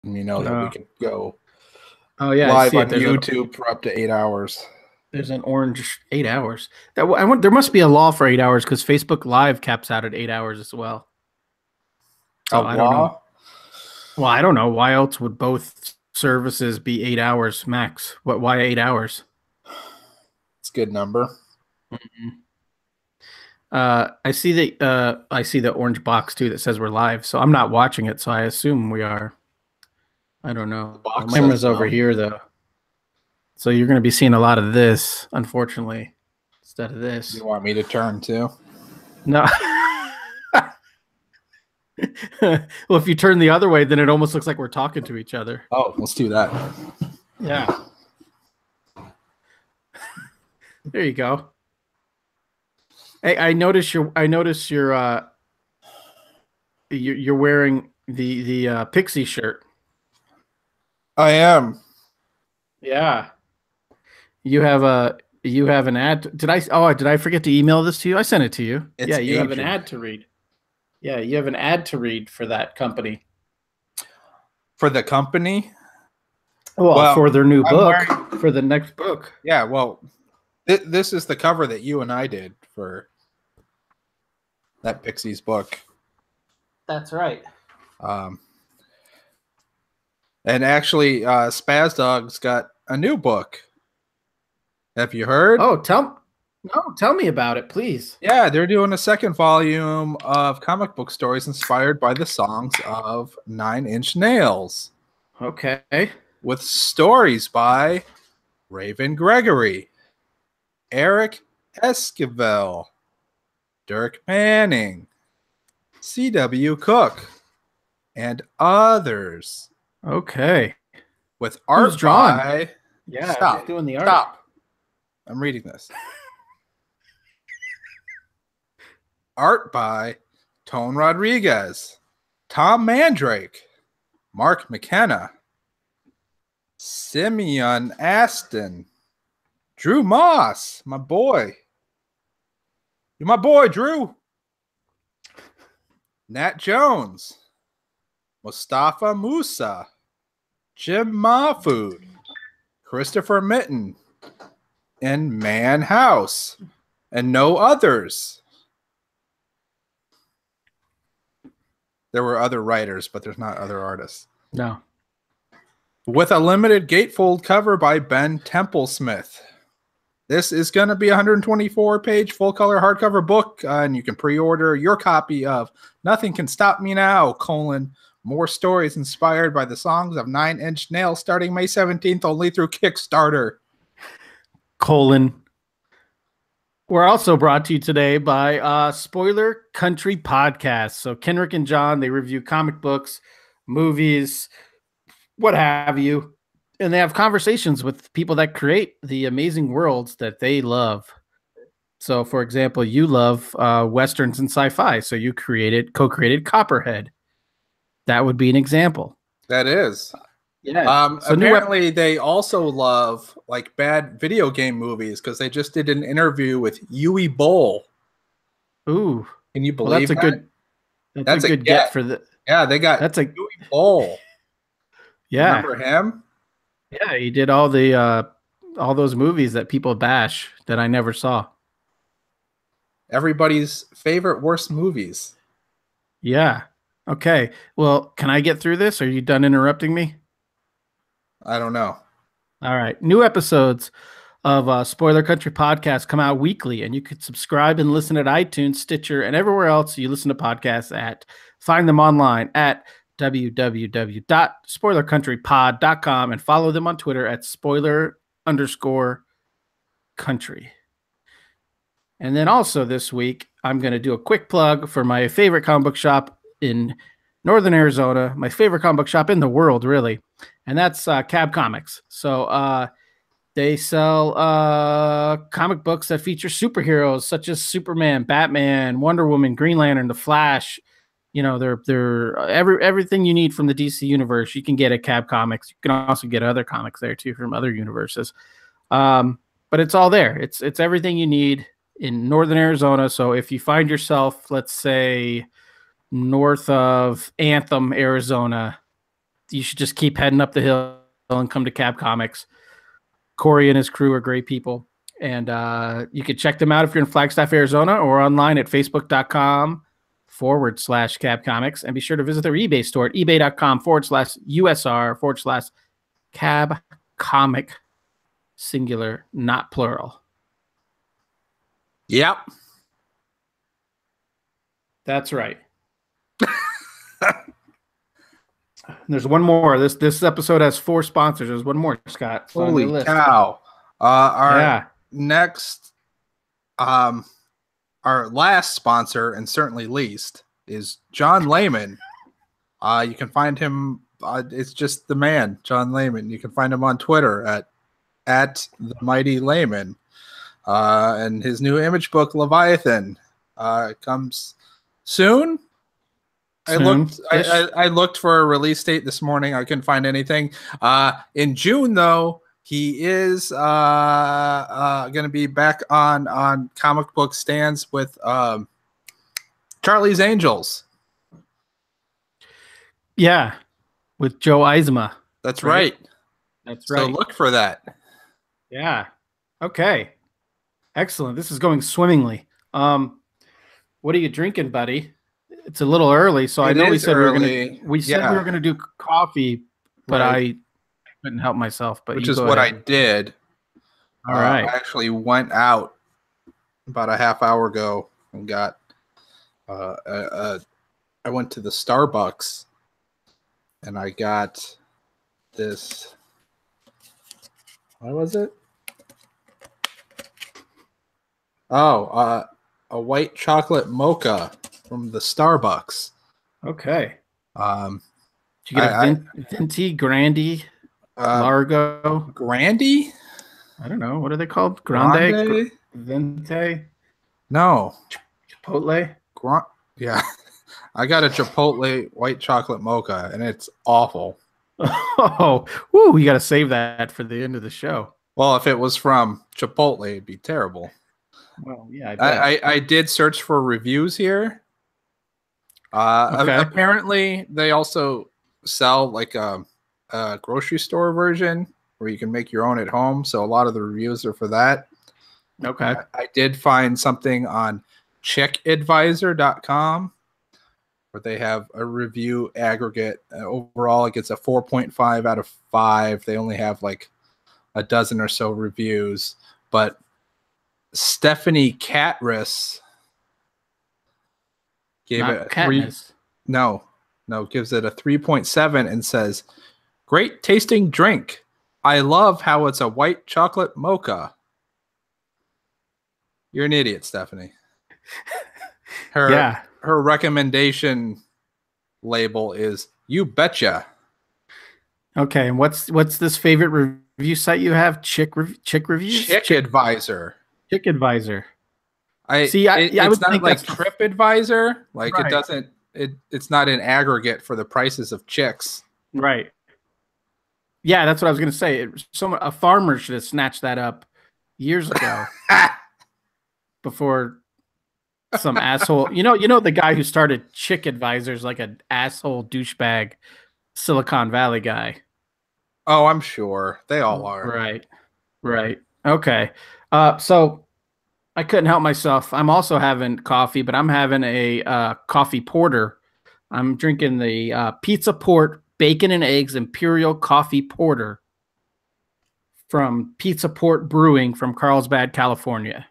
that we can go live on YouTube for up to 8 hours. There's an orange 8 hours. There must be a law for 8 hours because Facebook Live caps out at 8 hours as well. So I don't know. Well, I don't know. Why else would both services be 8 hours max? Why 8 hours? It's a good number. Mm-hmm. I see the orange box too that says we're live. So I'm not watching it, so I assume we are. I don't know. The camera's over here though. So you're going to be seeing a lot of this, unfortunately, instead of this. You want me to turn too? No. Well, if you turn the other way, then it almost looks like we're talking to each other. Oh, let's do that. Yeah. There you go. Hey, I notice you're wearing the Pixie shirt. I am. Yeah. You have an ad. Did I forget to email this to you? I sent it to you. You have an ad to read. Yeah, you have an ad to read for that company. For the company? Well, for their new book, for the next book. Yeah, well, this is the cover that you and I did for that Pixies book. That's right. And actually, Spaz Dog's got a new book. Have you heard? Oh, tell me about it, please. Yeah, they're doing a second volume of comic book stories inspired by the songs of Nine Inch Nails. Okay. With stories by Raven Gregory, Eric Esquivel, Dirk Manning, C.W. Cook, and others. Okay. With art by... Yeah, Stop. Doing the art. Stop. I'm reading this. Art by Tone Rodriguez, Tom Mandrake, Mark McKenna, Simeon Aston, Drew Moss, my boy. You're my boy, Drew. Nat Jones, Mustafa Musa, Jim Mahfood, Christopher Mitten, and Man House, and no others. There were other writers, but there's not other artists. No. With a limited gatefold cover by Ben Templesmith. This is going to be a 124-page full-color hardcover book, and you can pre-order your copy of Nothing Can Stop Me Now, more stories inspired by the songs of Nine Inch Nails starting May 17th only through Kickstarter. We're also brought to you today by Spoiler Country Podcast. So Kenrick and John, they review comic books, movies, what have you. And they have conversations with people that create the amazing worlds that they love. So, for example, you love Westerns and sci-fi. So you co-created Copperhead. That would be an example. That is. Yeah. So apparently they also love like bad video game movies because they just did an interview with Yui Bowl. Ooh. Can you believe that? That's a good get for the... Yeah, they got Yui Bowl. Yeah. Remember him? Yeah, he did all those movies that people bash that I never saw. Everybody's favorite worst movies. Yeah. Okay. Well, can I get through this? Are you done interrupting me? I don't know. All right. New episodes of Spoiler Country Podcast come out weekly, and you can subscribe and listen at iTunes, Stitcher, and everywhere else you listen to podcasts at. Find them online at www.spoilercountrypod.com and follow them on Twitter at spoiler_country. And then also this week, I'm going to do a quick plug for my favorite comic book shop in Northern Arizona, my favorite comic book shop in the world, really. And that's Cab Comics. So they sell comic books that feature superheroes such as Superman, Batman, Wonder Woman, Green Lantern, The Flash. You know, they're everything you need from the DC universe you can get at Cab Comics. You can also get other comics there too from other universes. But it's all there. It's everything you need in Northern Arizona. So if you find yourself, let's say, north of Anthem, Arizona, you should just keep heading up the hill and come to Cab Comics. Corey and his crew are great people. And you can check them out if you're in Flagstaff, Arizona, or online at facebook.com/Cab Comics. And be sure to visit their eBay store at ebay.com/USR/Cab Comic, singular, not plural. Yep. That's right. There's one more. This episode has 4 sponsors. There's one more, Scott. Holy cow. Our next, our last sponsor, and certainly least, is John Layman. You can find him, it's just the man, John Layman. You can find him on Twitter at the Mighty Layman. And his new image book, Leviathan, comes soon. I looked for a release date this morning. I couldn't find anything. In June, though, he is going to be back on comic book stands with Charlie's Angels. Yeah, with Joe Eisma. That's right. That's right. So look for that. Yeah. Okay. Excellent. This is going swimmingly. What are you drinking, buddy? It's a little early, so I know we said we were gonna do coffee, but I couldn't help myself. But which is what I did. All right. I actually went out about a half hour ago and got. I went to the Starbucks, and I got this. What was it? Oh, a white chocolate mocha from the Starbucks. Okay. Did you get a Venti, Grandi, Largo? Grandi? I don't know. What are they called? Grande? Venti? No. Chipotle? Yeah. I got a Chipotle white chocolate mocha, and it's awful. Oh, woo, you got to save that for the end of the show. Well, if it was from Chipotle, it'd be terrible. Well, yeah, I did search for reviews here. Apparently, they also sell like a grocery store version where you can make your own at home. So a lot of the reviews are for that. Okay. I did find something on checkadvisor.com where they have a review aggregate. Overall, it gets a 4.5 out of 5. They only have like a dozen or so reviews, but Stephanie Catris gave it a 3. Gives it a 3.7 and says, "Great tasting drink. I love how it's a white chocolate mocha." You're an idiot, Stephanie. Her recommendation label is "You betcha." Okay, and what's this favorite review site you have? Chick reviews. ChickAdvisor. ChickAdvisor. It's not like TripAdvisor. Like right. It doesn't. It's not an aggregate for the prices of chicks. Right. Yeah, that's what I was going to say. A farmer should have snatched that up years ago. Before some asshole, you know the guy who started ChickAdvisor's like an asshole douchebag Silicon Valley guy. Oh, I'm sure they all are. Right. Okay. So I couldn't help myself. I'm also having coffee, but I'm having a coffee porter. I'm drinking the Pizza Port Bacon and Eggs Imperial Coffee Porter from Pizza Port Brewing from Carlsbad, California.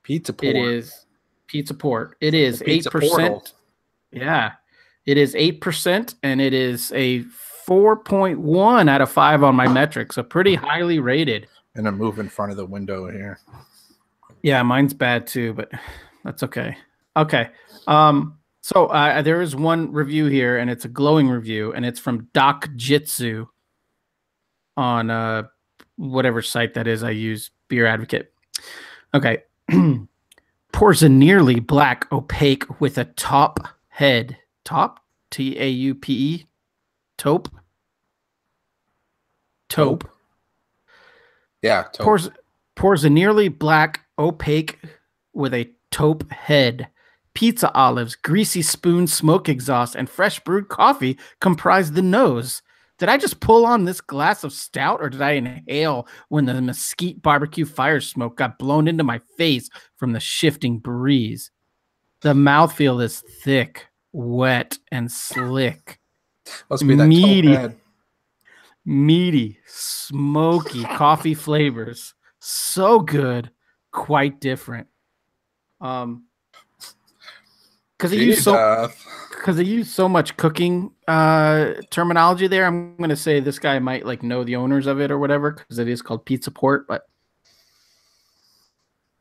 Pizza Port. It is Pizza Port. It is 8%. Yeah. It is 8%, and it is a 4.1 out of 5 on my metric, so pretty highly rated. And I move in front of the window here. Yeah, mine's bad too, but that's okay. Okay. So there is one review here, and it's a glowing review, and it's from Doc Jitsu on whatever site that is I use, Beer Advocate. Okay. Pours a nearly black opaque with a top head. Top? Taupe? Taupe? Taupe. Yeah. Taupe. Pours a nearly black opaque with a taupe head. pizza olives, greasy spoon smoke exhaust, and fresh brewed coffee comprise the nose. Did I just pull on this glass of stout, or did I inhale when the mesquite barbecue fire smoke got blown into my face from the shifting breeze? The mouthfeel is thick, wet, and slick. Must be that meaty, smoky coffee flavors. So good, quite different. Because they use so much cooking terminology there. I'm going to say this guy might like know the owners of it or whatever, because it is called Pizza Port. But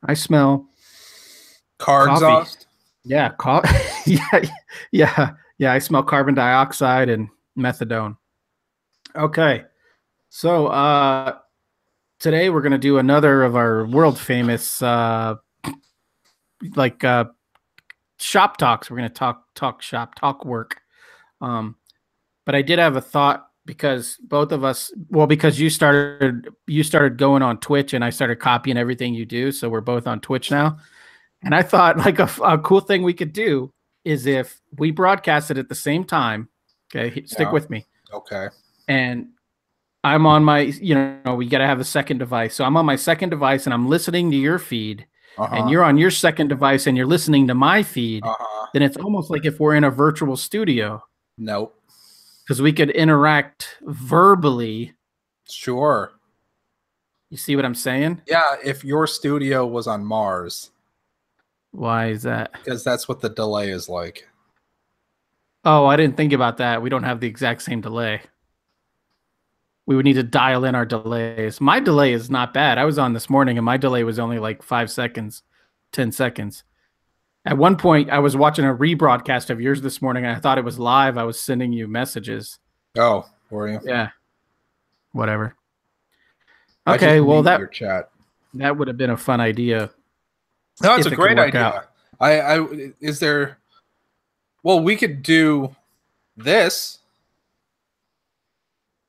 I smell car exhaust. Yeah, yeah. I smell carbon dioxide and methadone. Okay, so today we're going to do another of our world famous shop talks. We're going to talk shop, talk work. But I did have a thought, because both of us, because you started going on Twitch and I started copying everything you do. So we're both on Twitch now. And I thought like a cool thing we could do is if we broadcast it at the same time. Okay. Stick with me. Okay. And I'm on my, we got to have a second device. So I'm on my second device and I'm listening to your feed. And you're on your second device and you're listening to my feed, then it's almost like if we're in a virtual studio. Nope. Because we could interact verbally. Sure. You see what I'm saying? Yeah, if your studio was on Mars. Why is that? Because that's what the delay is like. Oh, I didn't think about that. We don't have the exact same delay. We would need to dial in our delays. My delay is not bad. I was on this morning and my delay was only like 5 seconds, 10 seconds. At one point, I was watching a rebroadcast of yours this morning and I thought it was live. I was sending you messages. Oh, were you? Yeah. Whatever. Okay, well, your chat. That would have been a fun idea. No, it's a great idea. Is there... Well, we could do this.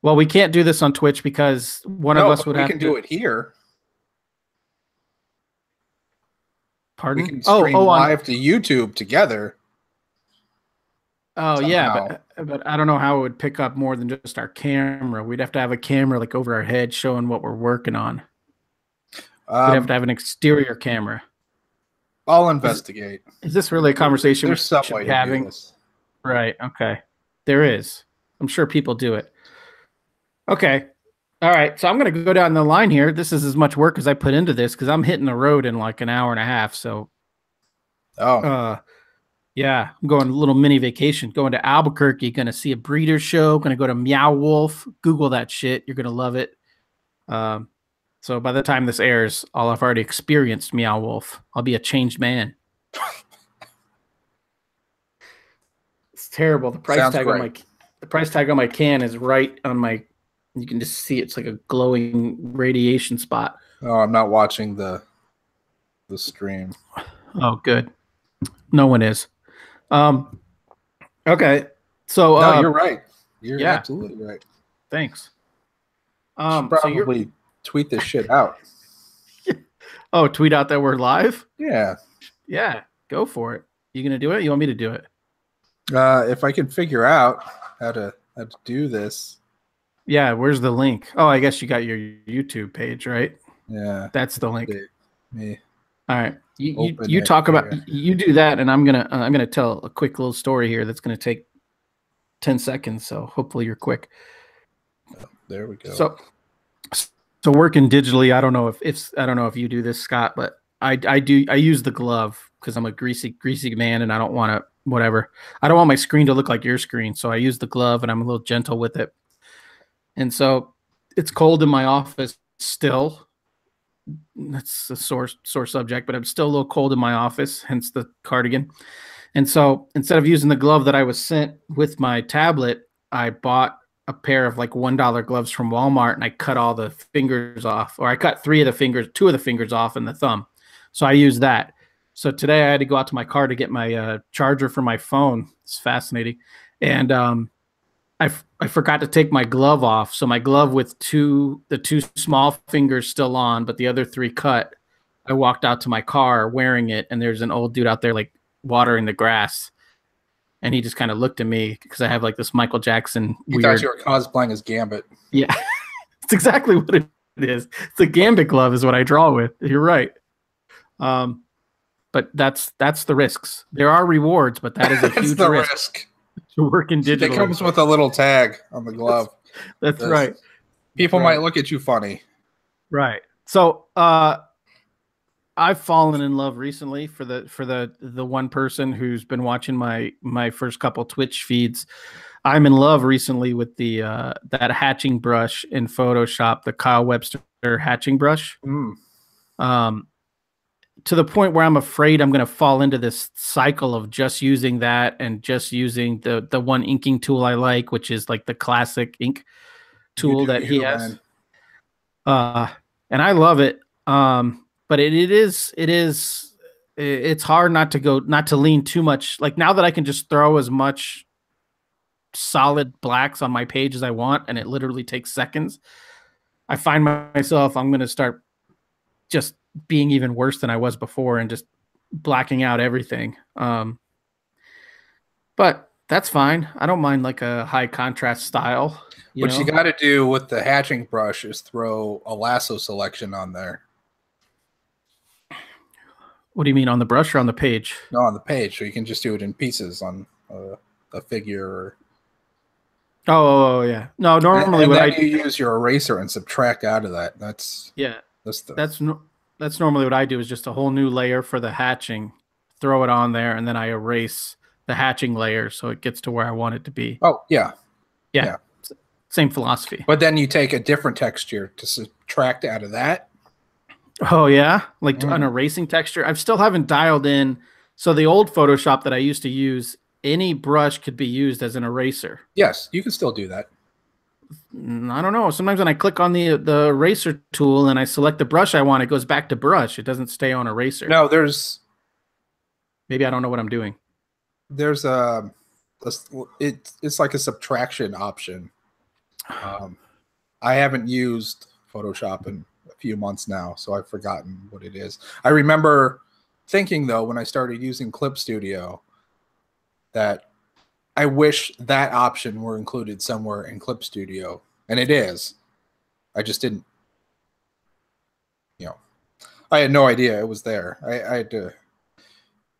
Well, we can't do this on Twitch because one of us would have to... We can do it here. Pardon? We can stream live to YouTube together. Oh, somehow. Yeah, but I don't know how it would pick up more than just our camera. We'd have to have a camera like over our head showing what we're working on. We'd have to have an exterior camera. I'll investigate. Is this really a conversation we should be having? This. Right, okay. There is. I'm sure people do it. Okay. All right. So I'm going to go down the line here. This is as much work as I put into this because I'm hitting the road in like an hour and a half. So, yeah, I'm going a little mini vacation, going to Albuquerque, going to see a breeder show, going to go to Meow Wolf. Google that shit. You're going to love it. So by the time this airs, I'll have already experienced Meow Wolf. I'll be a changed man. It's terrible. The price tag on my can is right on my... You can just see it's like a glowing radiation spot. Oh, I'm not watching the stream. Oh, good. No one is. Okay. So no, you're right. You're absolutely right. Thanks. Probably tweet this shit out. Oh, tweet out that we're live? Yeah. Yeah. Go for it. You gonna do it? You want me to do it? If I can figure out how to do this. Yeah, where's the link? Oh, I guess you got your YouTube page, right? Yeah. That's the link. Me. All right. You talk about you do that, and I'm gonna tell a quick little story here that's gonna take 10 seconds. So hopefully you're quick. Oh, there we go. So working digitally, I don't know if you do this, Scott, but I use the glove because I'm a greasy man and I don't want to whatever. I don't want my screen to look like your screen, so I use the glove and I'm a little gentle with it. And so it's cold in my office still. That's a sore subject, but I'm still a little cold in my office, hence the cardigan. And so instead of using the glove that I was sent with my tablet, I bought a pair of like $1 gloves from Walmart and I cut all the fingers off, or I cut two of the fingers off and the thumb. So I used that. So today I had to go out to my car to get my charger for my phone. It's fascinating. And I forgot to take my glove off. So my glove with the two small fingers still on, but the other three cut. I walked out to my car wearing it, and there's an old dude out there like watering the grass, and he just kind of looked at me because I have like this Michael Jackson He thought you were cosplaying as Gambit. Yeah, it's exactly what it is. It's a Gambit glove is what I draw with. You're right. But that's the risks. There are rewards, but that is a huge risk to work in digital. It comes with a little tag on the glove. That's right. People might look at you funny. Right. So I've fallen in love recently for the one person who's been watching my first couple Twitch feeds. I'm in love recently with the that hatching brush in Photoshop, the Kyle Webster hatching brush. To the point where I'm afraid I'm going to fall into this cycle of just using that and just using the one inking tool I like, which is like the classic ink tool that he has. And I love it. But it's hard not to lean too much. Like now that I can just throw as much solid blacks on my page as I want, and it literally takes seconds, I find myself, I'm going to start just being even worse than I was before and just blacking out everything. But that's fine. I don't mind like a high contrast style. What you got to do with the hatching brush is throw a lasso selection on there. What do you mean, on the brush or on the page? No, on the page. So you can just do it in pieces on a figure. Oh yeah. No, normally and then you use your eraser and subtract out of that. That's normally what I do, is just a whole new layer for the hatching, throw it on there, and then I erase the hatching layer so it gets to where I want it to be. Oh yeah. Same philosophy. But then you take a different texture to subtract out of that. Oh yeah, like an erasing texture. I still haven't dialed in. So the old Photoshop that I used to use, any brush could be used as an eraser. Yes, you can still do that. I don't know. Sometimes when I click on the eraser tool and I select the brush I want, it goes back to brush. It doesn't stay on eraser. No, maybe I don't know what I'm doing. There's it's like a subtraction option. I haven't used Photoshop in a few months now, so I've forgotten what it is. I remember thinking though, when I started using Clip Studio, that I wish that option were included somewhere in Clip Studio, and it is. I just didn't, I had no idea it was there. I had to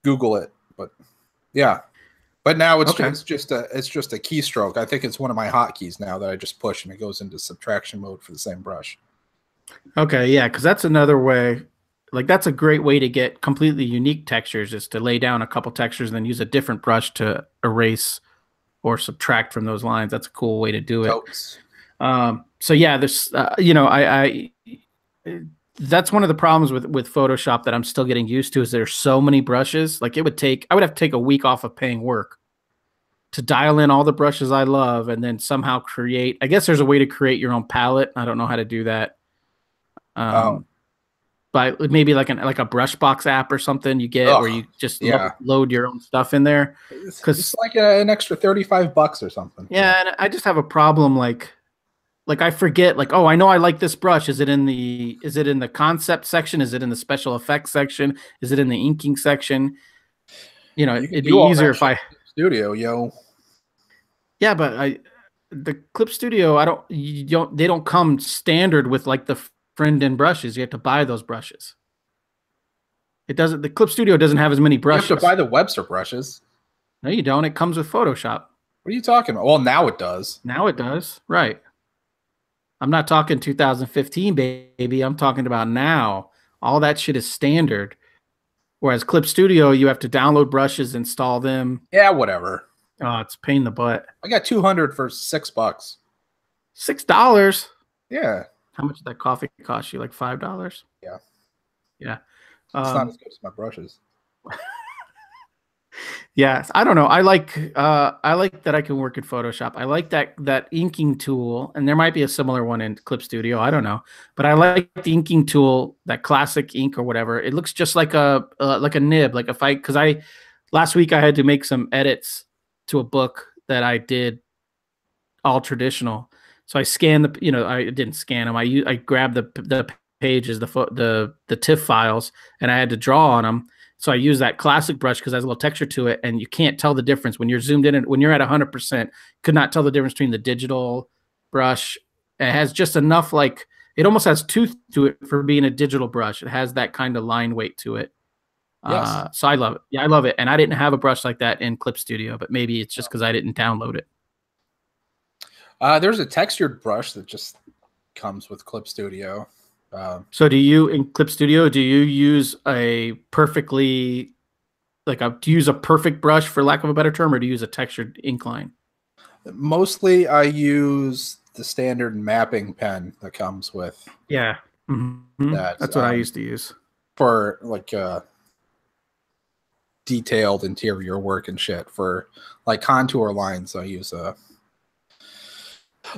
Google it, but yeah. But now it's just a keystroke. I think it's one of my hotkeys now that I just push and it goes into subtraction mode for the same brush. Okay, yeah, because that's another way. Like that's a great way to get completely unique textures, is to lay down a couple textures and then use a different brush to erase or subtract from those lines. That's a cool way to do it. So yeah, there's that's one of the problems with Photoshop that I'm still getting used to, is there's so many brushes. Like I would have to take a week off of paying work to dial in all the brushes I love and then somehow create. I guess there's a way to create your own palette. I don't know how to do that. But maybe like a Brushbox app or something you get where you just load your own stuff in there. Because it's like an extra $35 or something. Yeah, and I just have a problem like I forget, like, oh, I know I like this brush. Is it in the concept section? Is it in the special effects section? Is it in the inking section? It'd be easier if I Studio, yo. Yeah, but the Clip Studio, they don't come standard with like the friend in brushes. You have to buy those brushes. The Clip Studio doesn't have as many brushes. You have to buy the Webster brushes. No, you don't. It comes with Photoshop. What are you talking about? Well, now it does. Now it does. Right. I'm not talking 2015, baby. I'm talking about now. All that shit is standard. Whereas Clip Studio, you have to download brushes, install them. Yeah, whatever. Oh, it's a pain in the butt. I got 200 for $6. $6? Yeah. How much did that coffee cost you? Like $5? Yeah. Yeah. It's not as good as my brushes. Yeah, I don't know. I like that I can work in Photoshop. I like that inking tool, and there might be a similar one in Clip Studio. I don't know, but I like the inking tool, that classic ink or whatever. It looks just like a nib. Like last week I had to make some edits to a book that I did all traditional. So I scanned I didn't scan them. I grabbed the pages, the TIFF files, and I had to draw on them. So I use that classic brush because it has a little texture to it, and you can't tell the difference when you're zoomed in. And when you're at 100%, could not tell the difference between the digital brush. It has just enough, like, it almost has tooth to it for being a digital brush. It has that kind of line weight to it. Yes. So I love it. Yeah, I love it. And I didn't have a brush like that in Clip Studio, but maybe it's just because I didn't download it. There's a textured brush that just comes with Clip Studio. So do you, in Clip Studio, do you use a perfectly, do you use a perfect brush, for lack of a better term, or do you use a textured ink line? Mostly I use the standard mapping pen that comes with. Yeah. Mm-hmm. That's what I used to use. For like detailed interior work and shit. For like contour lines, I use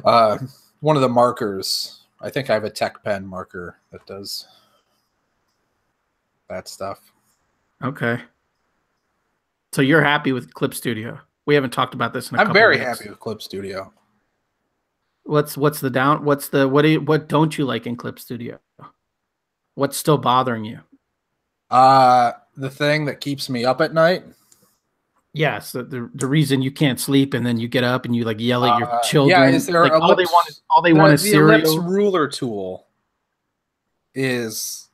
one of the markers. I think I have a Tech Pen marker that does that stuff. Okay. So you're happy with Clip Studio? We haven't talked about this in a couple I'm very weeks. happy with Clip Studio. What don't you like in Clip Studio? What's still bothering you? The thing that keeps me up at night. Yes, the reason you can't sleep and then you get up and you like yell at your children. Yeah, is there like, all they want is cereal? The ellipse ruler tool is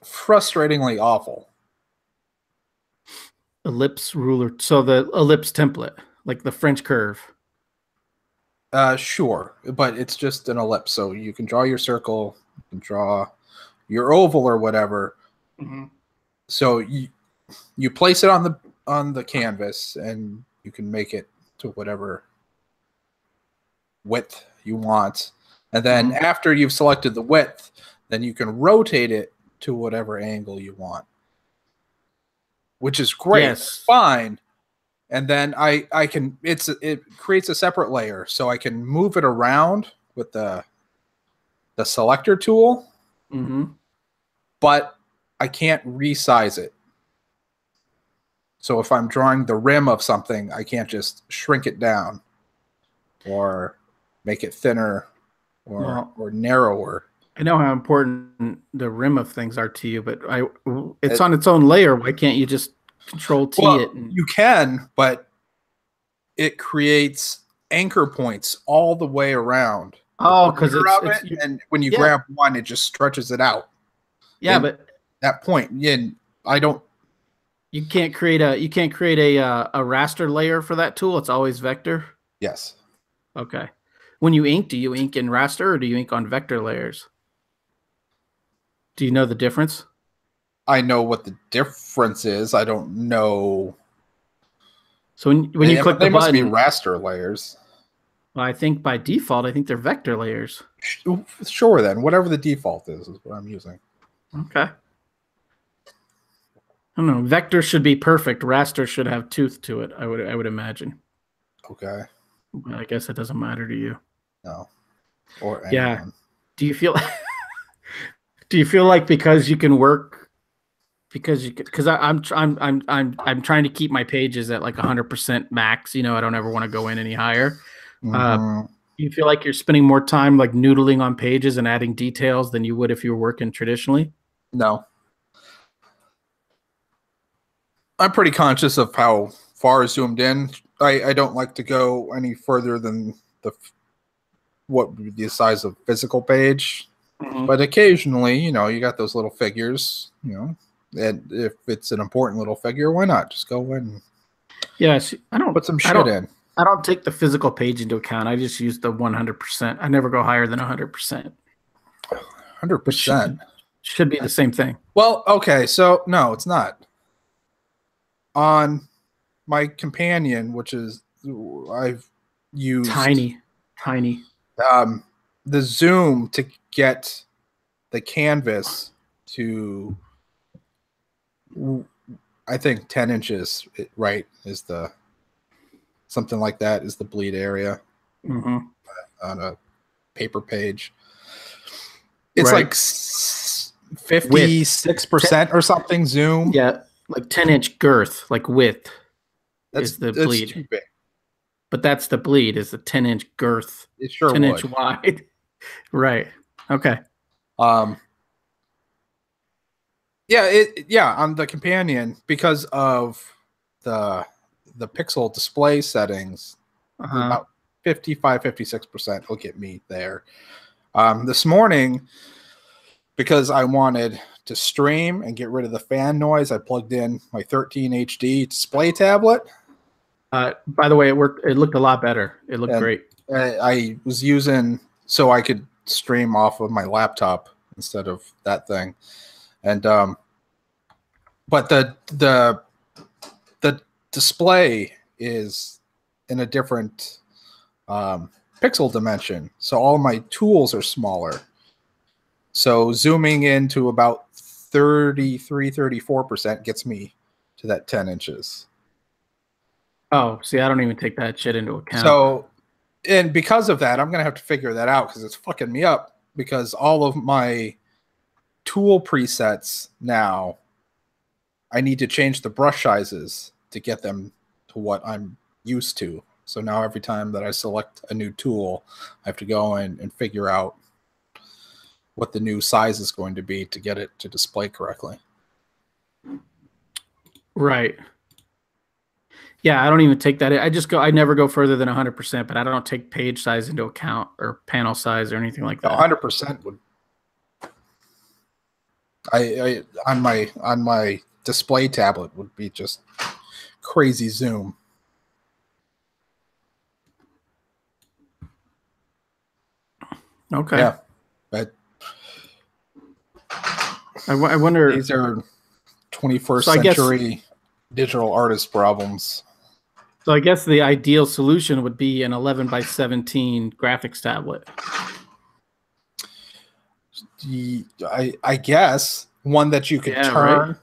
frustratingly awful. Ellipse ruler. So the ellipse template, like the French curve. Sure, but it's just an ellipse, so you can draw your circle, you can draw your oval or whatever. Mm-hmm. So you place it on the canvas, and you can make it to whatever width you want. And then after you've selected the width, then you can rotate it to whatever angle you want, which is great. Yes. Fine. And then it creates a separate layer, so I can move it around with the selector tool, but I can't resize it. So if I'm drawing the rim of something, I can't just shrink it down or make it thinner or narrower. I know how important the rim of things are to you, but it's on its own layer. Why can't you just Control-T it? You can, but it creates anchor points all the way around. Oh, because and when you grab one, it just stretches it out. Yeah, and but that point, I don't. You can't create a raster layer for that tool. It's always vector. Yes. Okay. When you ink, do you ink in raster or do you ink on vector layers? Do you know the difference? I know what the difference is. I don't know. So when you click the button, must be raster layers. Well, I think by default, I think they're vector layers. Sure, then whatever the default is what I'm using. Okay. I don't know. Vector should be perfect. Raster should have tooth to it. I would imagine. Okay. Well, I guess it doesn't matter to you. No. Or anyone. Yeah. Do you feel? Do you feel like because you can work? Because I'm trying to keep my pages at like 100% max. I don't ever want to go in any higher. Do you feel like you're spending more time like noodling on pages and adding details than you would if you were working traditionally? No. I'm pretty conscious of how far zoomed in. I don't like to go any further than what would be the size of physical page. But occasionally, you got those little figures, and if it's an important little figure, why not just go in? Yes, I don't put some shit in. I don't take the physical page into account. I just use the 100%. I never go higher than 100%. 100% should be the same thing. Well, okay, so no, it's not. On my companion, which is I've used tiny, the zoom to get the canvas to, I think 10 inches, right, is the something like that is the bleed area on a paper page. It's like 56% or something zoom. Yeah, like 10-inch girth, like width. That's the bleed. Too big. But that's the bleed, is the 10-inch girth. It sure 10-inch wide. Right. Okay. Yeah, on the companion, because of the pixel display settings, about 55-56% will get me there. This morning, because I wanted to stream and get rid of the fan noise, I plugged in my 13 HD display tablet. By the way, it worked. It looked a lot better. It looked great. I was using so I could stream off of my laptop instead of that thing, and but the display is in a different pixel dimension, so all my tools are smaller. So zooming into about 34% gets me to that 10 inches. Oh, see, I don't even take that shit into account. So, and because of that, I'm going to have to figure that out because it's fucking me up, because all of my tool presets now, I need to change the brush sizes to get them to what I'm used to. So now every time that I select a new tool, I have to go in and figure out what the new size is going to be to get it to display correctly. Right. Yeah, I don't even take that. I never go further than 100%, but I don't take page size into account or panel size or anything like that. 100% would. I on my display tablet would be just crazy zoom. Okay. Yeah, but I wonder. These are 21st century digital artist problems. So I guess the ideal solution would be an 11:17 graphics tablet. I guess one that you could turn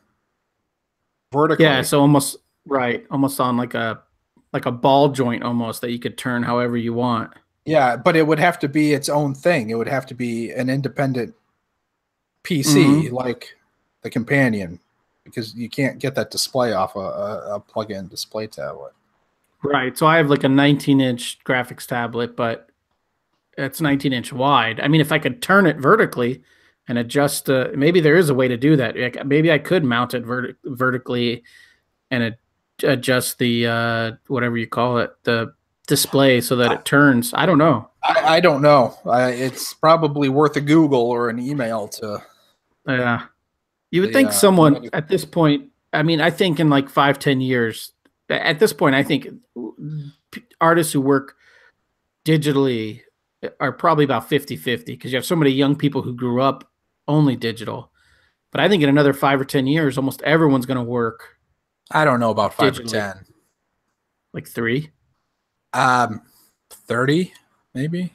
vertically. Yeah, so almost on like a ball joint almost that you could turn however you want. Yeah, but it would have to be its own thing. It would have to be an independent PC like the companion, because you can't get that display off a plug-in display tablet. Right. So I have like a 19-inch graphics tablet, but it's 19-inch wide. I mean, if I could turn it vertically and adjust, maybe there is a way to do that. Like, maybe I could mount it vertically and adjust the whatever you call it, the display, so that it turns. I don't know. I don't know. It's probably worth a Google or an email to. Yeah. You would think someone at this point, I mean, I think in like 5-10 years, at this point, I think artists who work digitally are probably about 50-50, because you have so many young people who grew up only digital. But I think in another 5 or 10 years, almost everyone's going to work. I don't know about 5 digitally. or 10. Like 3? 30, maybe.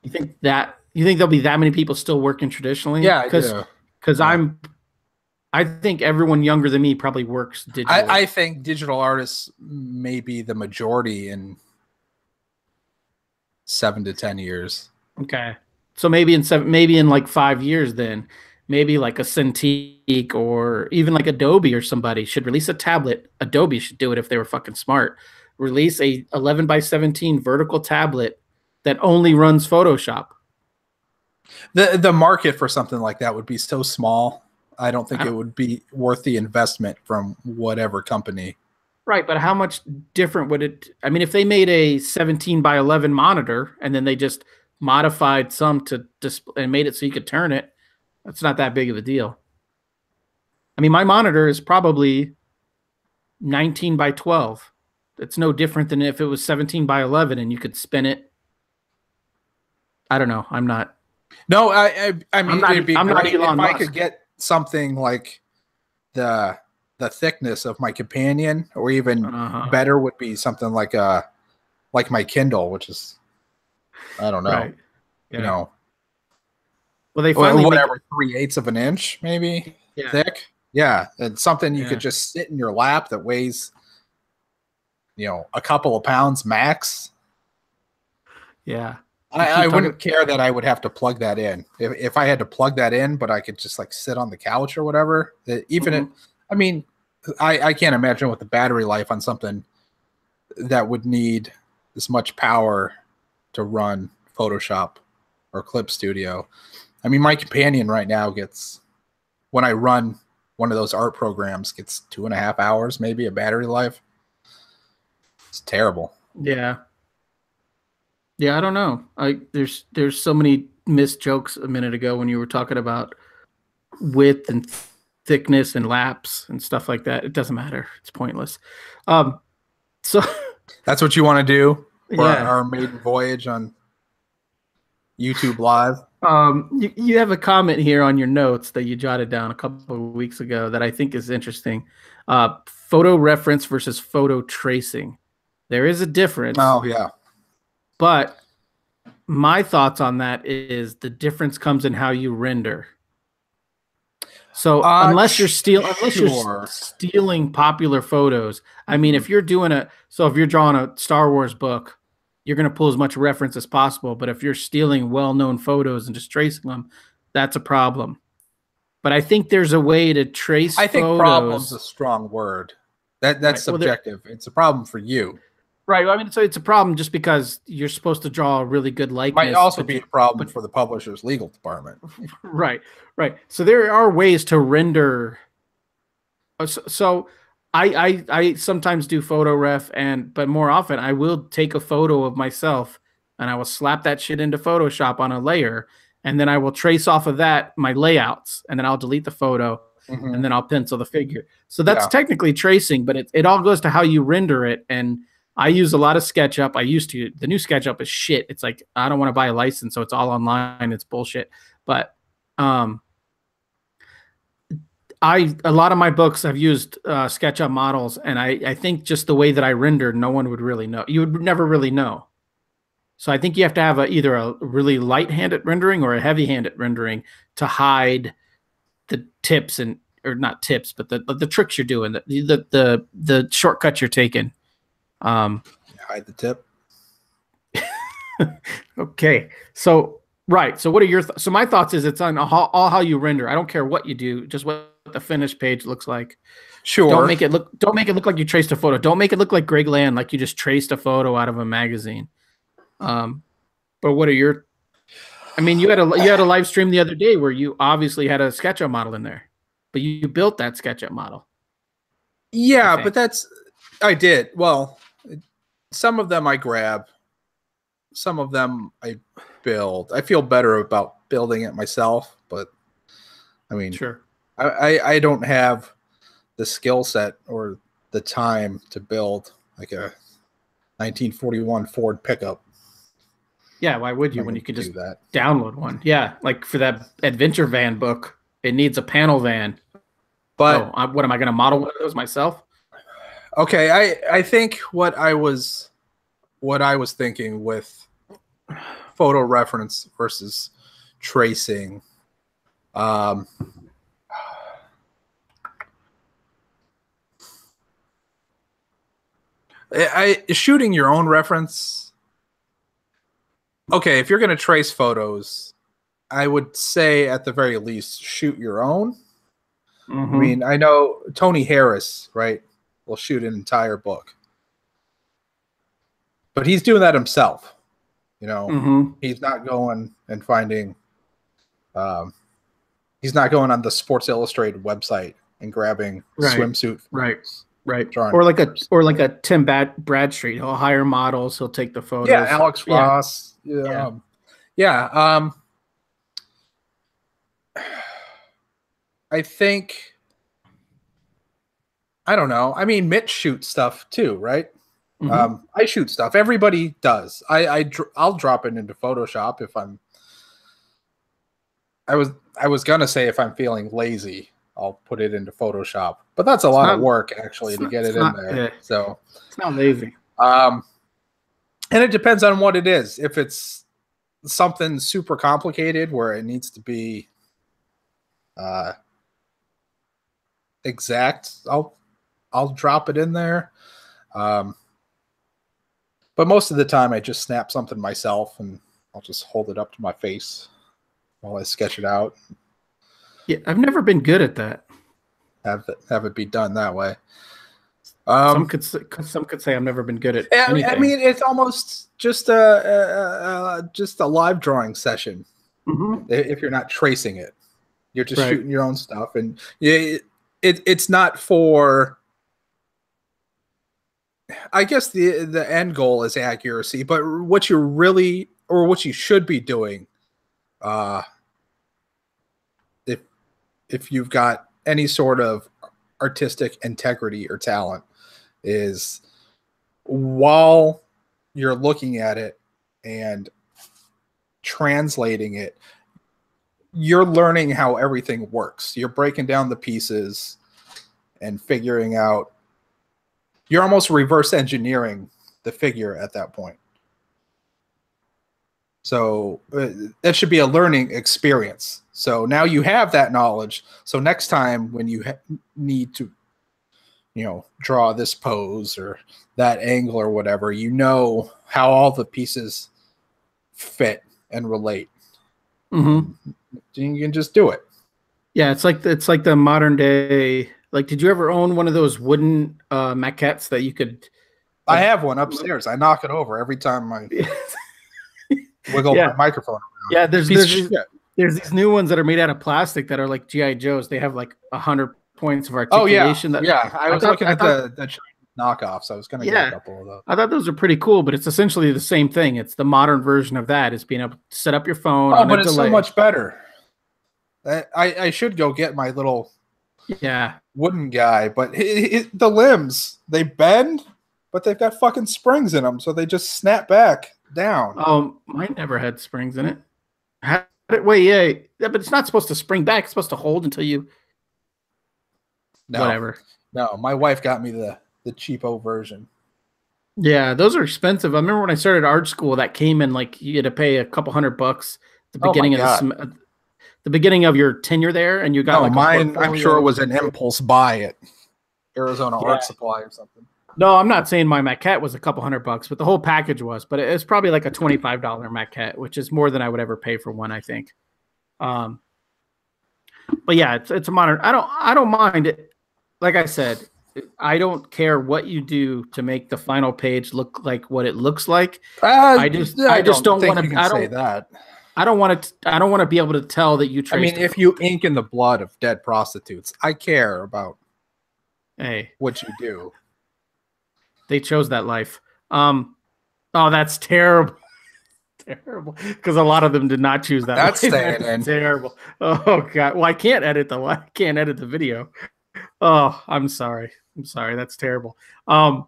You think there'll be that many people still working traditionally? Yeah, because I think everyone younger than me probably works digitally. I think digital artists may be the majority in 7 to 10 years. Okay. So maybe in like 5 years, then maybe like a Cintiq or even like Adobe or somebody should release a tablet. Adobe should do it if they were fucking smart. Release a 11:17 vertical tablet that only runs Photoshop. The market for something like that would be so small. I don't think it would be worth the investment from whatever company. Right, but how much different would it? I mean, if they made a 17:11 monitor and then they just modified some to display and made it so you could turn it, that's not that big of a deal. I mean, my monitor is probably 19:12. It's no different than if it was 17:11 and you could spin it. I don't know. I'm not. No, I mean, it'd be great if I could get something like the thickness of my companion, or even better would be something like my Kindle, which is, I don't know, right. Yeah. You know, well, they finally whatever 3/8 of an inch maybe thick. Yeah, and something you could just sit in your lap that weighs, a couple of pounds max. Yeah. I wouldn't care that I would have to plug that in. If I had to plug that in, but I could just like sit on the couch or whatever. I mean, I can't imagine what the battery life on something that would need this much power to run Photoshop or Clip Studio. I mean, my companion right now gets, when I run one of those art programs gets 2.5 hours, maybe, a battery life. It's terrible. Yeah. Yeah, I don't know. There's so many missed jokes a minute ago when you were talking about width and thickness and lapse and stuff like that. It doesn't matter. It's pointless. So That's what you want to do for yeah. our maiden voyage on YouTube Live. You have a comment here on your notes that you jotted down a couple of weeks ago that I think is interesting. Photo reference versus photo tracing. There is a difference. Oh yeah. But my thoughts on that is the difference comes in how you render. So unless you're stealing popular photos, I mean, if you're drawing a Star Wars book, you're going to pull as much reference as possible. But if you're stealing well-known photos and just tracing them, that's a problem. But I think there's a way to trace. I think photos. problem's a strong word. That's right. Subjective. It's a problem for you. Right. I mean, so it's a problem just because you're supposed to draw a really good likeness. Might also be a problem for the publisher's legal department. Right. Right. So there are ways to render. So I sometimes do photo ref, but more often I will take a photo of myself and I will slap that shit into Photoshop on a layer, and then I will trace off of that my layouts, and then I'll delete the photo, and then I'll pencil the figure. So that's technically tracing, but it all goes to how you render it. And I use a lot of SketchUp. The new SketchUp is shit. It's like, I don't want to buy a license, so it's all online. It's bullshit. But a lot of my books I've used SketchUp models, and I think just the way that I rendered, no one would really know. You would never really know. So I think you have to have either a really light-handed rendering or a heavy-handed rendering to hide the tips or not tips, but the tricks you're doing, the shortcuts you're taking. Hide the tip. Okay. So, right. So what are your so my thoughts is it's on all how you render. I don't care what you do, just what the finished page looks like. Sure. Don't make it look like you traced a photo. Don't make it look like Greg Land, like you just traced a photo out of a magazine. But what are your I mean, you had a live stream the other day where you obviously had a SketchUp model in there, but you built that SketchUp model. Yeah, but I did. Well, some of them I grab, some of them I build. I feel better about building it myself, but I mean, sure. I don't have the skill set or the time to build like a 1941 Ford pickup. Yeah, why would you when you could just download one? Yeah, like for that adventure van book, it needs a panel van. But what am I going to model one of those myself? Okay, I think what I was thinking with photo reference versus tracing, shooting your own reference. Okay, if you're going to trace photos, I would say at the very least shoot your own. I mean, I know Tony Harris, right, will shoot an entire book, but he's doing that himself. You know, he's not going and finding. He's not going on the Sports Illustrated website and grabbing swimsuit. Right. Or like a Tim Bradstreet. He'll hire models. He'll take the photos. Yeah, Alex Ross. Yeah. I think, I don't know. I mean, Mitch shoots stuff too, right? I shoot stuff. Everybody does. I'll drop it into Photoshop if I was gonna say if I'm feeling lazy, I'll put it into Photoshop, but that's a lot of work actually to get it in there. Yeah. So it's not lazy. And it depends on what it is. If it's something super complicated where it needs to be exact, I'll drop it in there. But most of the time I just snap something myself and I'll just hold it up to my face while I sketch it out. Yeah, I've never been good at that. Have it be done that way. Some could say I've never been good at anything. I mean, it's almost just a live drawing session. If you're not tracing it, you're just shooting your own stuff, and it's not for. I guess the end goal is accuracy, but what you really or what you should be doing, if you've got any sort of artistic integrity or talent, is while you're looking at it and translating it, you're learning how everything works. You're breaking down the pieces and figuring out. You're almost reverse engineering the figure at that point. So that should be a learning experience. So now you have that knowledge. So next time when you need to, draw this pose or that angle or whatever, you know how all the pieces fit and relate. Mm-hmm. You can just do it. Yeah, it's like the modern day. Like, did you ever own one of those wooden maquettes that you could? I have one upstairs. I knock it over every time I wiggle my microphone around. Yeah, there's these new ones that are made out of plastic that are like G.I. Joes. They have like 100 points of articulation. Oh, yeah. I was looking at the knockoffs. I was going to get a couple of those. I thought those are pretty cool, but it's essentially the same thing. It's the modern version of that. Is being able to set up your phone. Oh, but it's so much better. I should go get my little wooden guy, but the limbs, they bend, but they've got fucking springs in them, so they just snap back down. Oh, mine never had springs in it. Wait, yeah, but it's not supposed to spring back. It's supposed to hold until you. Whatever. No, my wife got me the cheapo version. Yeah, those are expensive. I remember when I started art school, that came in like you had to pay a couple $100 at the beginning of the beginning of your tenure there, and you got mine. I'm sure it was an impulse buy at Arizona Art Supply or something. No, I'm not saying my maquette was a couple $100, but the whole package was. But it's probably like a $25 maquette, which is more than I would ever pay for one, I think. But yeah, it's a modern. I don't mind it. Like I said, I don't care what you do to make the final page look like what it looks like. I just don't want to say that. I don't want to be able to tell that you traced. If you ink in the blood of dead prostitutes, I care about what you do. They chose that life. Oh, that's terrible. Terrible. Because a lot of them did not choose that. That's staying in. Terrible. Oh god. Well, I can't edit the video. Oh, I'm sorry. That's terrible. Ryan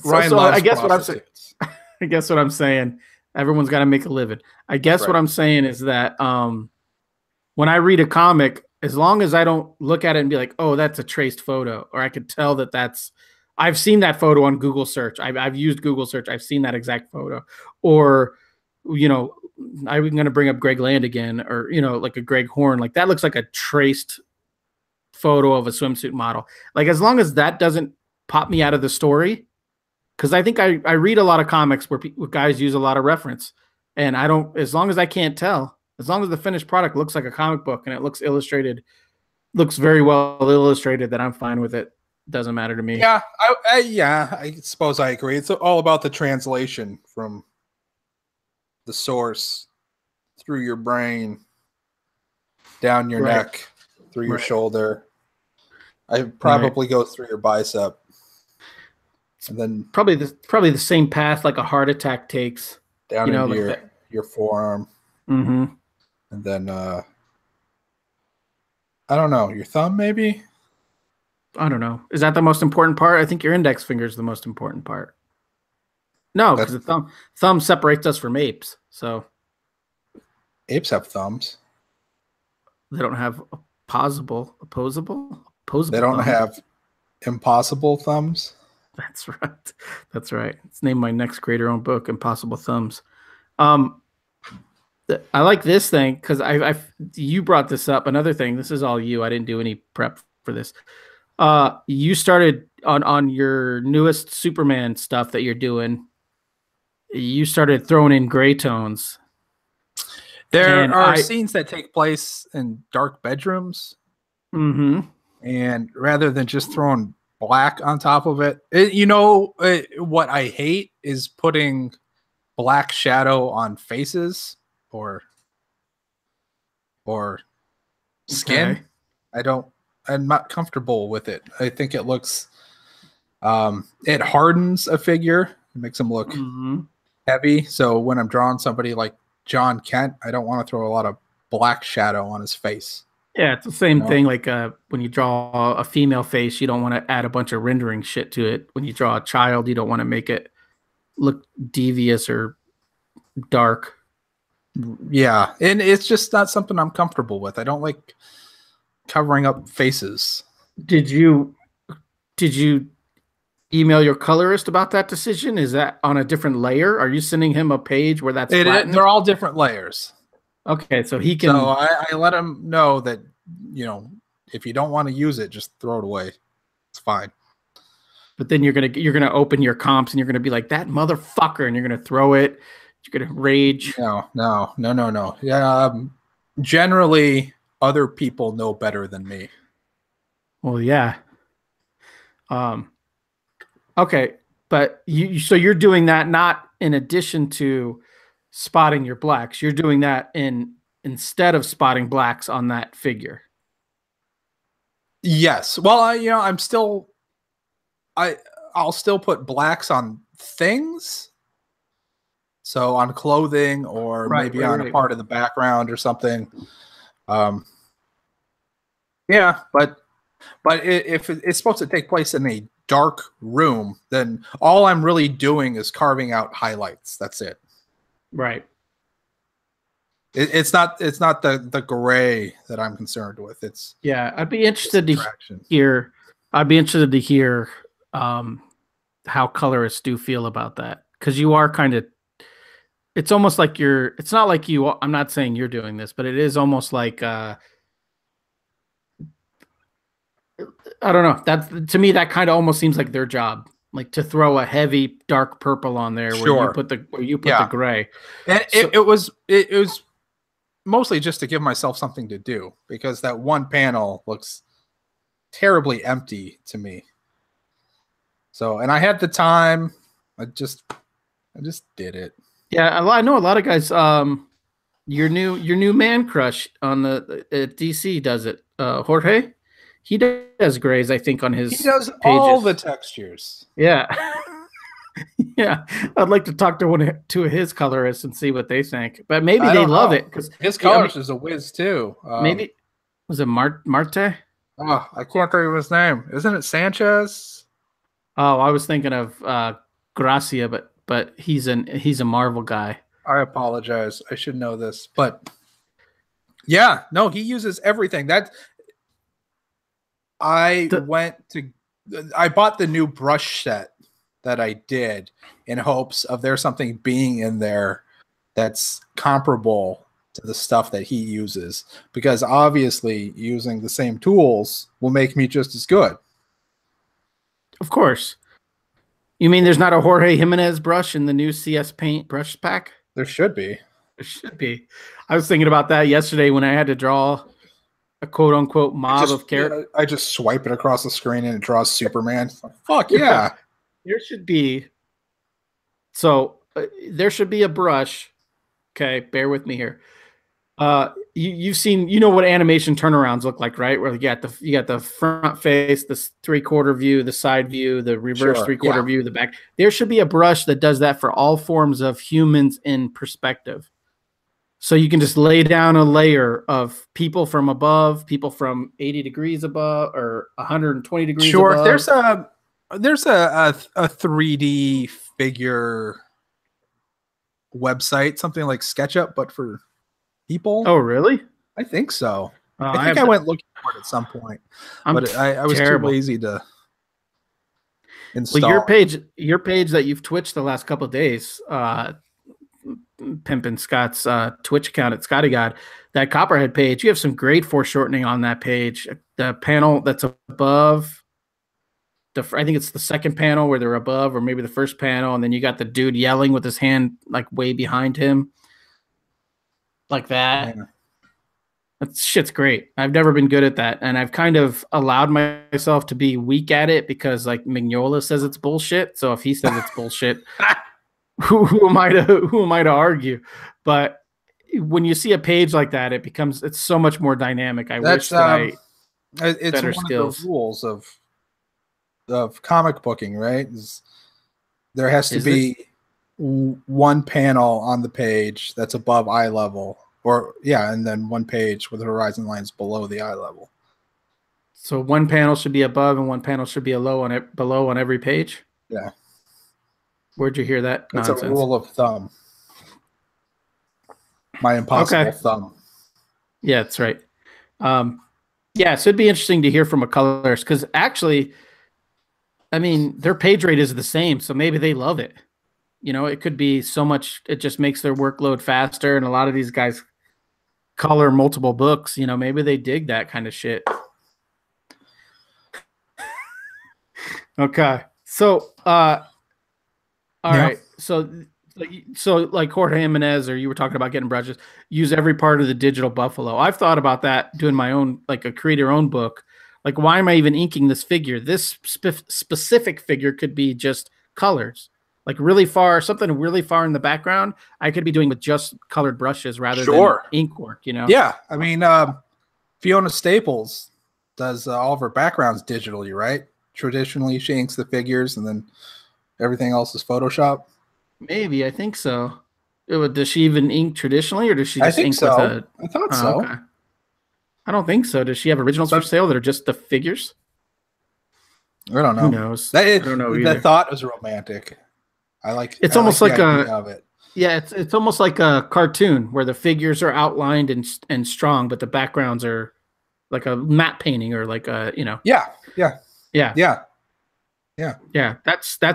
loves I guess what I'm saying. I guess what I'm saying. Everyone's got to make a living. I guess what I'm saying is that when I read a comic, as long as I don't look at it and be like, "Oh, that's a traced photo," or I could tell that I've seen that photo on Google search. I've used Google search. I've seen that exact photo. Or, I'm going to bring up Greg Land again, or, like a Greg Horn. Like that looks like a traced photo of a swimsuit model. Like as long as that doesn't pop me out of the story, because I think I read a lot of comics where guys use a lot of reference. And as long as I can't tell, as long as the finished product looks like a comic book and it looks very well illustrated, then I'm fine with it. Doesn't matter to me. Yeah, I suppose I agree. It's all about the translation from the source through your brain, down your neck, through your shoulder. I probably go through your bicep, and then probably the same path like a heart attack takes down into your forearm, and then I don't know, your thumb maybe. I don't know. Is that the most important part? I think your index finger is the most important part. No, because the thumb separates us from apes. So apes have thumbs. They don't have opposable. They don't have impossible thumbs. That's right. That's right. Let's name my next creator-owned book, Impossible Thumbs. I like this thing because you brought this up. Another thing. This is all you. I didn't do any prep for this. You started on your newest Superman stuff that you're doing. You started throwing in gray tones. There are scenes that take place in dark bedrooms. Mm-hmm. And rather than just throwing black on top of it, what I hate is putting black shadow on faces or skin. Okay. I don't I'm not comfortable with it. I think it looks it hardens a figure. It makes them look heavy. So when I'm drawing somebody like John Kent, I don't want to throw a lot of black shadow on his face. Yeah, it's the same thing. Like when you draw a female face, you don't want to add a bunch of rendering shit to it. When you draw a child, you don't want to make it look devious or dark. Yeah, and it's just not something I'm comfortable with. I don't like covering up faces. Did you email your colorist about that decision? Is that on a different layer? Are you sending him a page where that's flattened? They're all different layers. Okay, so he can. So I let him know that, you know, if you don't want to use it, just throw it away. It's fine. But then you're gonna open your comps and you're gonna be like, that motherfucker, and you're gonna throw it. You're gonna rage. No. Yeah. Generally, other people know better than me. Well, yeah. Okay, but so you're doing that not in addition to spotting your blacks. You're doing that instead of spotting blacks on that figure. Yes. Well, I'll still put blacks on things. So on clothing or maybe on a part of the background or something. Yeah, but if it's supposed to take place in a dark room, then all I'm really doing is carving out highlights. That's it. Right. It's not the gray that I'm concerned with. I'd be interested to hear. I'd be interested to hear how colorists do feel about that, because you are kind of. It's almost like you're. It's not like you. I'm not saying you're doing this, but it is almost like. I don't know. That to me, that kind of almost seems like their job, like to throw a heavy dark purple on there where you put the gray. And it was mostly just to give myself something to do, because that one panel looks terribly empty to me. So, and I had the time. I just did it. Yeah, I know a lot of guys. Your new man crush on the at DC does it. Jorge. He does grays, I think, on his. He does pages. all the textures. Yeah, yeah. I'd like to talk to his colorists and see what they think. But maybe they love it because his colorist is a whiz too. Maybe was it Marte? Oh, I can't think of his name. Isn't it Sanchez? Oh, I was thinking of Gracia, but he's a Marvel guy. I apologize. I should know this, but yeah, no, he uses everything. I bought the new brush set that I did in hopes of there's something being in there that's comparable to the stuff that he uses, because obviously using the same tools will make me just as good. Of course. You mean there's not a Jorge Jimenez brush in the new CS Paint brush pack? There should be. There should be. I was thinking about that yesterday when I had to draw a quote unquote mob of characters. I just swipe it across the screen and it draws Superman. Fuck yeah. There should be. So there should be a brush. Okay, bear with me here. You've seen, you know what animation turnarounds look like, right? Where you got the front face, the 3/4 view, the side view, the reverse 3/4 view, the back. There should be a brush that does that for all forms of humans in perspective. So you can just lay down a layer of people from above, people from 80 degrees above, or 120 degrees above. Sure, there's a 3D figure website, something like SketchUp, but for people. Oh, really? I think so. I think I went looking for it at some point, but I was too lazy to install. Well, your page that you've twitched the last couple of days, Pimpin' Scott's Twitch account at Scotty God, that Copperhead page, you have some great foreshortening on that page. The panel that's above, I think it's the second panel where they're above, or maybe the first panel, and then you got the dude yelling with his hand like way behind him, like that. Yeah. That shit's great. I've never been good at that, and I've kind of allowed myself to be weak at it because like Mignola says it's bullshit. So if he says it's bullshit, who am I to argue? But when you see a page like that, it's so much more dynamic. I wish that It's better one of the skills. rules of comic booking, right? There has to Is it? be one panel on the page that's above eye level, or yeah, and then one page with the horizon lines below the eye level. So one panel should be above and one panel should be below on every page. Yeah, Where'd you hear that that's a nonsense? rule of thumb. My impossible Okay. thumb. Yeah, that's right. Yeah, so it'd be interesting to hear from a colorist because actually, I mean, their page rate is the same, so maybe they love it. You know, it could be so much, it just makes their workload faster. And a lot of these guys color multiple books. You know, maybe they dig that kind of shit. Okay. So, all right. So like Jorge Jimenez, or you were talking about getting brushes, use every part of the digital buffalo. I've thought about that doing my own, like a create your own book. Like, why am I even inking this figure? This specific figure could be just colors, like really far, something really far in the background. I could be doing with just colored brushes rather than ink work, you know? Yeah. I mean, Fiona Staples does all of her backgrounds digitally, right? Traditionally, she inks the figures and then everything else is Photoshop. Maybe, I think so. Does she even ink traditionally, or does she just ink so. with a? I thought so. Okay. I don't think so. Does she have originals for sale that are just the figures? I don't know. Who knows? I don't know the either. thought was romantic. I like. It's I almost like the like idea of it. Yeah, it's almost like a cartoon where the figures are outlined and strong, but the backgrounds are like a matte painting or like a, you know. Yeah. That's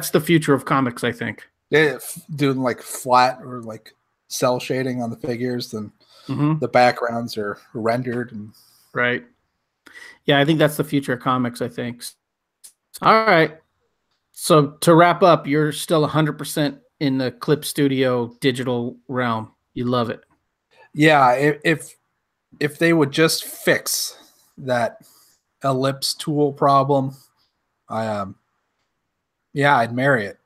the future of comics, I think. Yeah, doing like flat or like cell shading on the figures, then Mm-hmm. the backgrounds are rendered. And Right. Yeah, I think that's the future of comics, I think. All right. So to wrap up, you're still 100% in the Clip Studio digital realm. You love it. yeah, if they would just fix that ellipse tool problem, I'd marry it.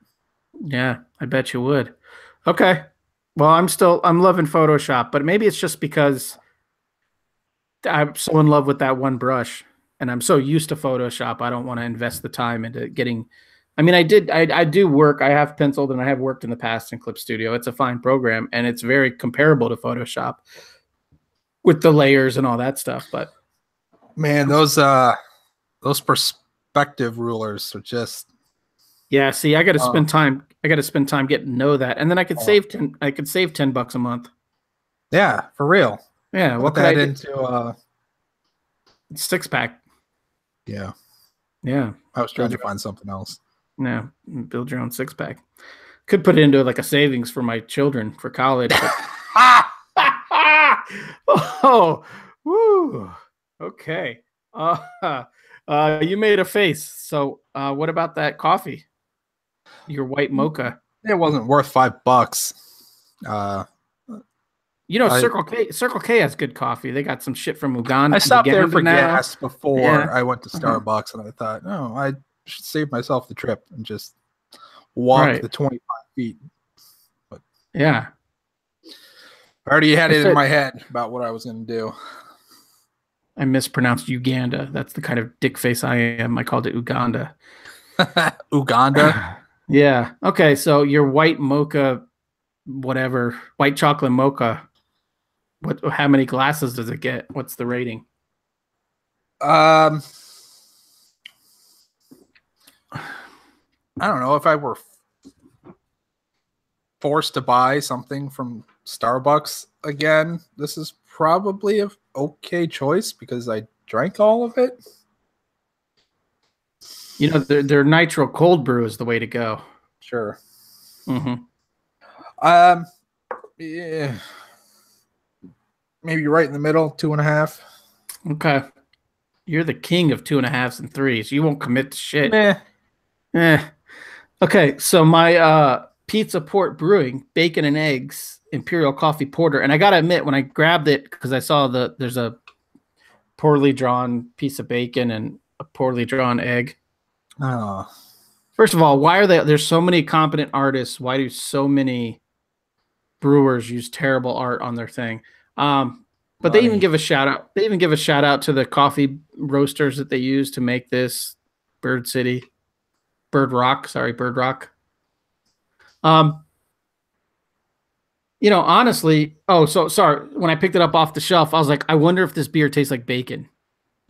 Yeah, I bet you would. Okay. Well, I'm loving Photoshop, but maybe it's just because I'm so in love with that one brush and I'm so used to Photoshop. I don't want to invest the time into getting. I mean, I do work. I have penciled and I have worked in the past in Clip Studio. It's a fine program and it's very comparable to Photoshop with the layers and all that stuff. But man, those perspective rulers are just. Yeah, see, I got to spend time. I got to spend time getting to know that, and then I could save $10 a month. Yeah, for real. Yeah, what could I do? Into 6-pack. Yeah, yeah. I was trying to find something else. Yeah, build your own 6-pack. Could put it into like a savings for my children for college. Oh, woo. Okay. You made a face. So, what about that coffee? Your white mocha. It wasn't worth $5. Circle K has good coffee. They got some shit from Uganda. I stopped there for gas before I went to Starbucks, and I thought, no, I should save myself the trip and just walk the 25 feet. But yeah, I already had it in my head about what I was going to do. I mispronounced Uganda. That's the kind of dick face I am. I called it Uganda. Uganda? Yeah. Okay. So your white mocha, whatever, white chocolate mocha. How many glasses does it get? What's the rating? I don't know. If I were forced to buy something from Starbucks again, this is probably an okay choice because I drank all of it. You know, their nitro cold brew is the way to go. Sure. Mm-hmm. Yeah. Maybe right in the middle, 2.5. Okay. You're the king of 2.5s and 3s. You won't commit to shit. Okay. So my Pizza Port Brewing, bacon and eggs, Imperial Coffee Porter. And I got to admit, when I grabbed it, because I saw there's a poorly drawn piece of bacon and a poorly drawn egg. Oh. First of all, why are there's so many competent artists? Why do so many brewers use terrible art on their thing? But they even give a shout out. They even give a shout out to the coffee roasters that they use to make this Bird Rock. Honestly, so sorry. When I picked it up off the shelf, I was like, I wonder if this beer tastes like bacon,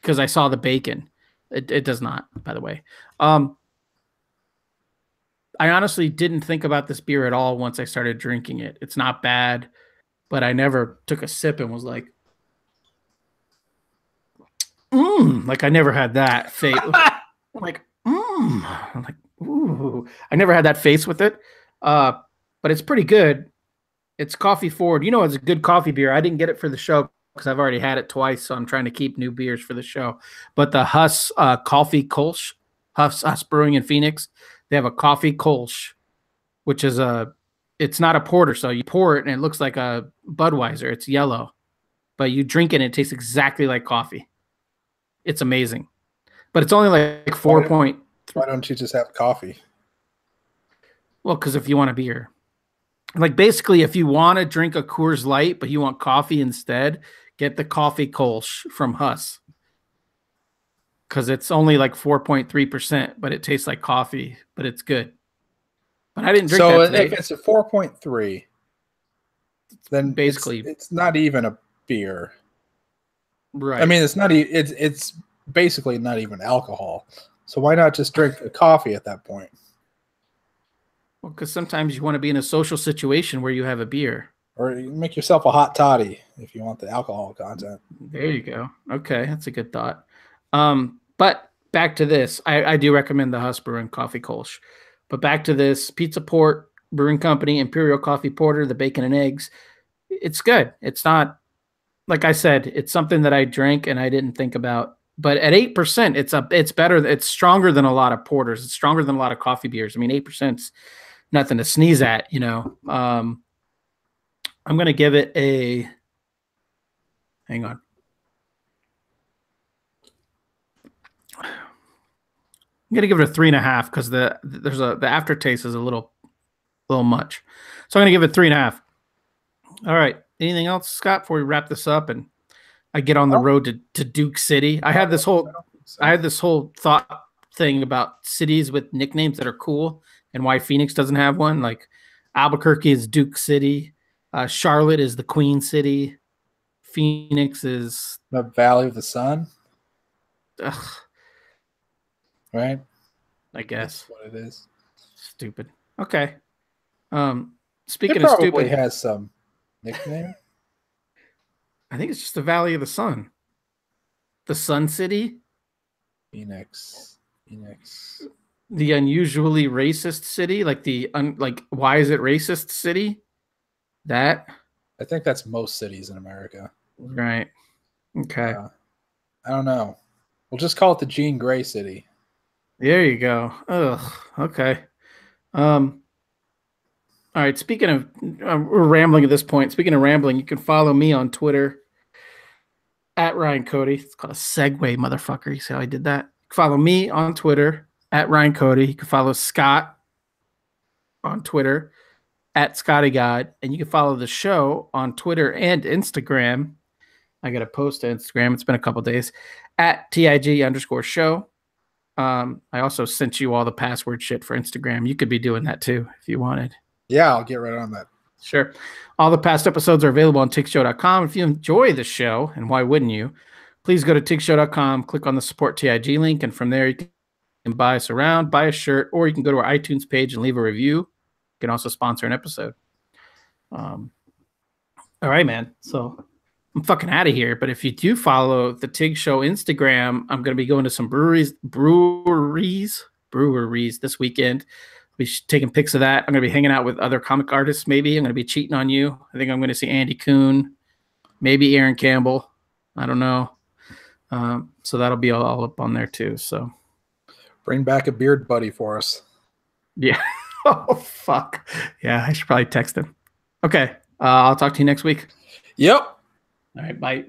because I saw the bacon. It does not, by the way. I honestly didn't think about this beer at all once I started drinking it. It's not bad, but I never took a sip and was like, like I never had that face. I'm like, ooh. I never had that face with it. But it's pretty good. It's coffee forward. It's a good coffee beer. I didn't get it for the show because I've already had it twice, so I'm trying to keep new beers for the show. But the Huss Coffee Kolsch, Huss Brewing in Phoenix, they have a coffee Kolsch, which is it's not a porter, so you pour it and it looks like a Budweiser. It's yellow, but you drink it and it tastes exactly like coffee. It's amazing, but it's only like 4 point. Why don't you just have coffee? Well, because if you want a beer, like basically if you want to drink a Coors Light but you want coffee instead, get the coffee Kolsch from Huss, because it's only like 4.3%, but it tastes like coffee, but it's good. But I didn't drink that today. If it's a 4.3, then basically it's not even a beer. Right. I mean, it's not. It's basically not even alcohol. So why not just drink a coffee at that point? Well, because sometimes you want to be in a social situation where you have a beer, or you make yourself a hot toddy if you want the alcohol content. There you go. Okay, that's a good thought. But back to this, I do recommend the Huss Brewing Coffee Kolsch. But back to this Pizza Port Brewing Company Imperial Coffee Porter, the bacon and eggs. It's good. It's not. Like I said, it's something that I drank and I didn't think about. But at 8%, it's better. It's stronger than a lot of porters. It's stronger than a lot of coffee beers. I mean, 8%'s nothing to sneeze at, I'm going to give it a. Hang on. I'm going to give it a 3.5 because the aftertaste is a little much. So I'm going to give it 3.5. All right. Anything else, Scott, before we wrap this up and I get on the road to Duke City? I had this whole thought thing about cities with nicknames that are cool and why Phoenix doesn't have one. Like Albuquerque is Duke City, Charlotte is the Queen City, Phoenix is the Valley of the Sun. Ugh. Right? I guess that's what it is. Stupid. Okay. Speaking it of probably stupid, has some nickname. I think it's just the Valley of the Sun. The Sun City? Phoenix. The unusually racist city? Like why is it racist city? That? I think that's most cities in America. Right. Okay. I don't know. We'll just call it the Jean Grey City. There you go. Ugh. Okay. All right. Speaking of, we're rambling at this point. Speaking of rambling, you can follow me on Twitter at Ryan Cody. It's called a segue, motherfucker. You see how I did that? Follow me on Twitter at Ryan Cody. You can follow Scott on Twitter at Scotty God, and you can follow the show on Twitter and Instagram. I got a post to Instagram. It's been a couple days at TIG_show. I also sent you all the password shit for Instagram. You could be doing that too if you wanted. Yeah, I'll get right on that. Sure. All the past episodes are available on tigshow.com. If you enjoy the show, and why wouldn't you, please go to tigshow.com, click on the support TIG link, and from there you can buy us around, buy a shirt, or you can go to our iTunes page and leave a review. You can also sponsor an episode. All right, man. So I'm fucking out of here. But if you do follow the Tig Show Instagram, I'm going to be going to some breweries this weekend. Be taking pics of that. I'm going to be hanging out with other comic artists. Maybe I'm going to be cheating on you. I think I'm going to see Andy Kuhn, maybe Aaron Campbell. I don't know. So that'll be all up on there too. So bring back a beard buddy for us. Yeah. Oh, fuck. Yeah, I should probably text him. Okay. I'll talk to you next week. Yep. All right. Bye.